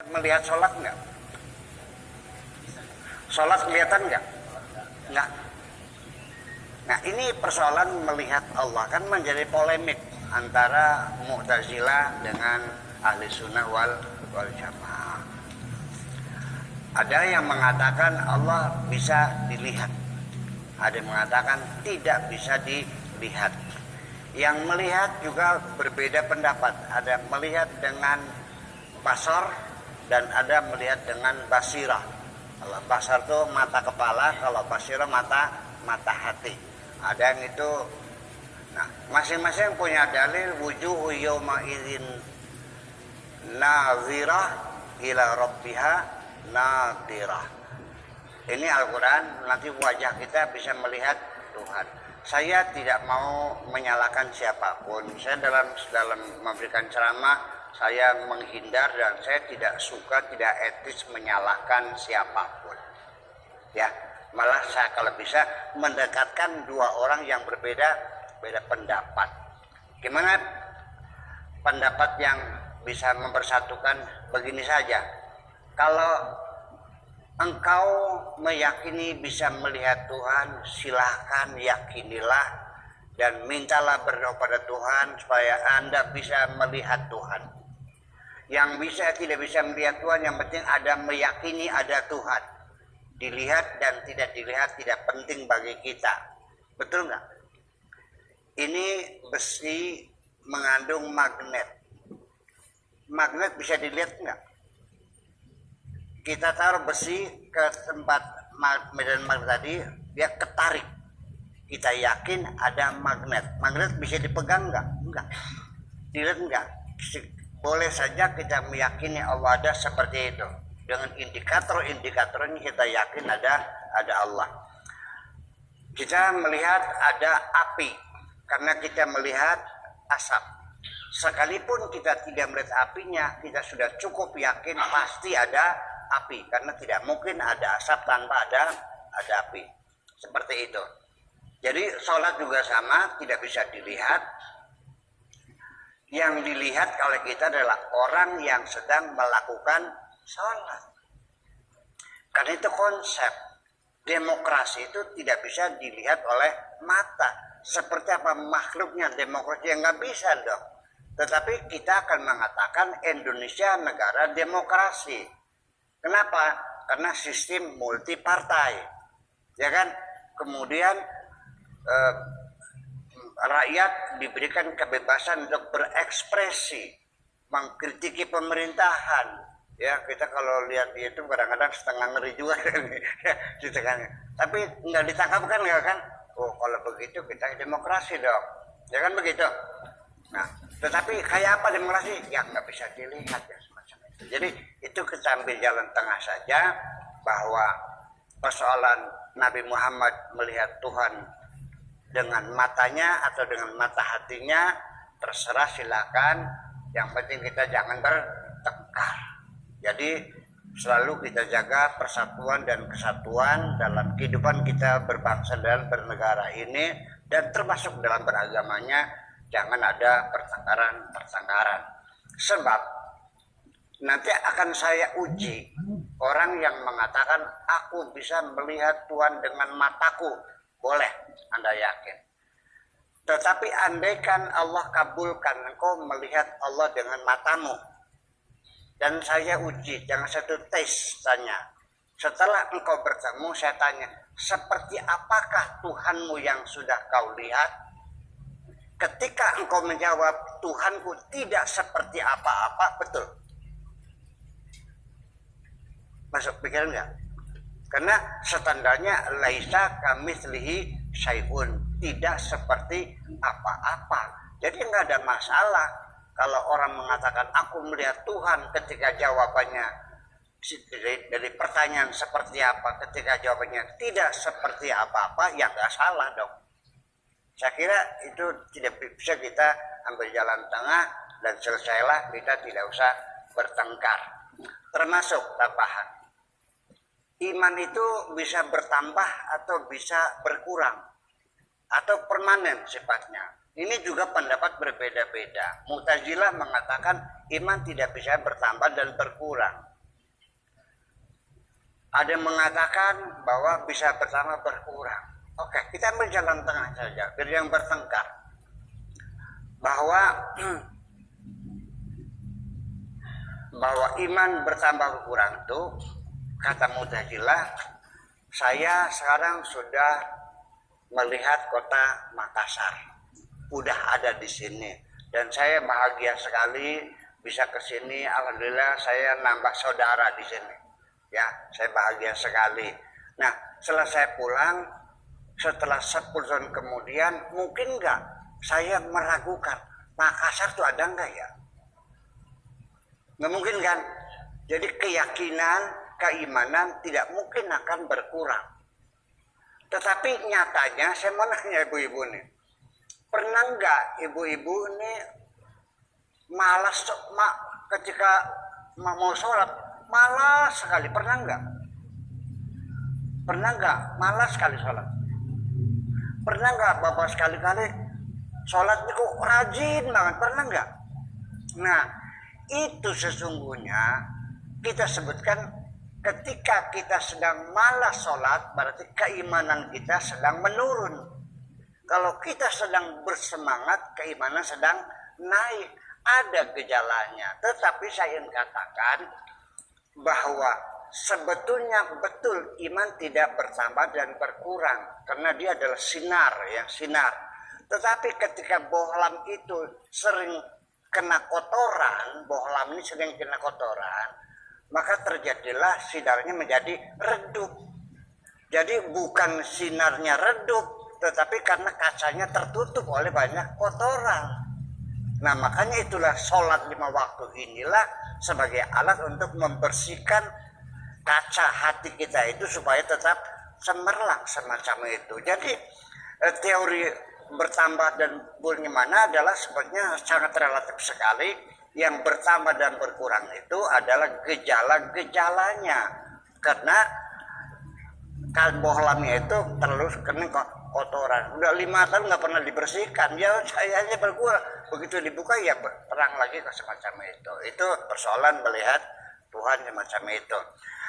Melihat sholat nggak? Sholat kelihatan nggak? Nggak. Nah ini persoalan melihat Allah kan menjadi polemik antara Mu'tazilah dengan Ahli Sunnah wal Jamaah. Ada yang mengatakan Allah bisa dilihat, ada yang mengatakan tidak bisa dilihat. Yang melihat juga berbeda pendapat, ada melihat dengan basar dan ada melihat dengan basirah. Kalau basar itu mata kepala, kalau basirah mata hati. Ada yang itu. Nah, masing-masing punya dalil wujuhu yawma idzin nazirah ila rabbiha nadirah. Ini Al-Quran, nanti wajah kita bisa melihat Tuhan. Saya tidak mau menyalahkan siapapun. Saya dalam memberikan ceramah, saya menghindar dan saya tidak suka, tidak etis menyalahkan siapapun. Ya, malah saya kalau bisa mendekatkan dua orang yang beda pendapat. Gimana pendapat yang bisa mempersatukan? Begini saja. Kalau engkau meyakini bisa melihat Tuhan, silahkan yakinilah dan mintalah berdoa pada Tuhan supaya Anda bisa melihat Tuhan. Yang bisa tidak bisa melihat Tuhan, yang penting ada meyakini ada Tuhan. Dilihat dan tidak dilihat tidak penting bagi kita. Betul nggak? Ini besi mengandung magnet. Magnet bisa dilihat nggak? Kita taruh besi ke tempat medan magnet tadi, dia ketarik. Kita yakin ada magnet. Magnet bisa dipegang nggak? Enggak. Dilihat nggak? Boleh saja kita meyakini Allah ada seperti itu. Dengan indikator-indikator ini kita yakin ada Allah. Kita melihat ada api karena kita melihat asap. Sekalipun kita tidak melihat apinya, kita sudah cukup yakin pasti ada api karena tidak mungkin ada asap tanpa ada api. Seperti itu. Jadi sholat juga sama, tidak bisa dilihat. Yang dilihat oleh kita adalah orang yang sedang melakukan sholat. Karena itu konsep demokrasi itu tidak bisa dilihat oleh mata. Seperti apa makhluknya demokrasi yang nggak bisa dong. Tetapi kita akan mengatakan Indonesia negara demokrasi. Kenapa? Karena sistem multipartai, ya kan? Kemudian rakyat diberikan kebebasan untuk berekspresi, mengkritiki pemerintahan. Ya kita kalau lihat di YouTube kadang-kadang setengah ngeri juga, gitu kan? Tapi nggak ditangkap kan, nggak kan? Oh kalau begitu kita demokrasi dong, ya kan begitu? Nah, tetapi kayak apa demokrasi? Ya nggak bisa dilihat ya semacam itu. Jadi itu kita ambil jalan tengah saja bahwa persoalan Nabi Muhammad melihat Tuhan dengan matanya atau dengan mata hatinya terserah, silakan. Yang penting kita jangan bertengkar. Jadi selalu kita jaga persatuan dan kesatuan dalam kehidupan kita berbangsa dan bernegara ini, dan termasuk dalam beragamanya. Jangan ada pertengkaran. Sebab nanti akan saya uji orang yang mengatakan aku bisa melihat Tuhan dengan mataku. Boleh, Anda yakin. Tetapi andaikan Allah kabulkan engkau melihat Allah dengan matamu, dan saya uji, jangan satu tes tanya. Setelah engkau bertemu, saya tanya, seperti apakah Tuhanmu yang sudah kau lihat? Ketika engkau menjawab, Tuhanku tidak seperti apa-apa, betul. Masuk pikiran nggak? Karena standarnya laisa kamitslihi syai'un, tidak seperti apa-apa. Jadi nggak ada masalah kalau orang mengatakan aku melihat Tuhan ketika jawabannya dari pertanyaan seperti apa, ketika jawabannya tidak seperti apa-apa, ya nggak salah dong. Saya kira itu tidak bisa kita ambil jalan tengah dan selesailah, kita tidak usah bertengkar. Termasuk tambahan. Iman itu bisa bertambah atau bisa berkurang atau permanen sifatnya. Ini juga pendapat berbeda-beda. Mu'tazilah mengatakan iman tidak bisa bertambah dan berkurang. Ada yang mengatakan bahwa bisa bertambah berkurang. Oke, kita ambil jalan tengah saja, biar yang bertengkar. Bahwa iman bertambah berkurang itu, kata Mu'tazilah, saya sekarang sudah melihat kota Makassar, udah ada di sini, dan saya bahagia sekali bisa ke sini. Alhamdulillah saya nambah saudara di sini. Ya, saya bahagia sekali. Nah, setelah saya pulang, setelah 10 tahun kemudian, mungkin nggak saya meragukan Makassar itu ada nggak ya? Nggak mungkin kan? Jadi keyakinan, keimanan tidak mungkin akan berkurang. Tetapi nyatanya, saya mau nanya ibu-ibu nih, pernah nggak ibu-ibu ini malas ketika mau sholat, malas sekali, pernah nggak? Pernah nggak malas sekali sholat? Pernah nggak bapak sekali-kali sholat itu rajin banget, pernah nggak? Nah, itu sesungguhnya kita sebutkan ketika kita sedang malas sholat, berarti keimanan kita sedang menurun. Kalau kita sedang bersemangat, keimanan sedang naik. Ada gejalanya. Tetapi saya ingin katakan bahwa sebetulnya betul iman tidak bertambah dan berkurang. Karena dia adalah sinar, ya, sinar. Tetapi ketika bohlam itu sering kena kotoran, bohlam ini sering kena kotoran, maka terjadilah sinarnya menjadi redup. Jadi bukan sinarnya redup, tetapi karena kacanya tertutup oleh banyak kotoran. Nah, makanya itulah sholat 5 waktu inilah sebagai alat untuk membersihkan kaca hati kita itu supaya tetap cemerlang semacam itu. Jadi teori bertambah dan bagaimana adalah sebenarnya sangat relatif sekali. Yang bertambah dan berkurang itu adalah gejala-gejalanya, karena bohlamnya itu terus kena kotoran. Udah 5 tahun nggak pernah dibersihkan, ya sayanya berkurang. Begitu dibuka ya terang lagi ke semacam itu. Itu persoalan melihat Tuhan semacam itu.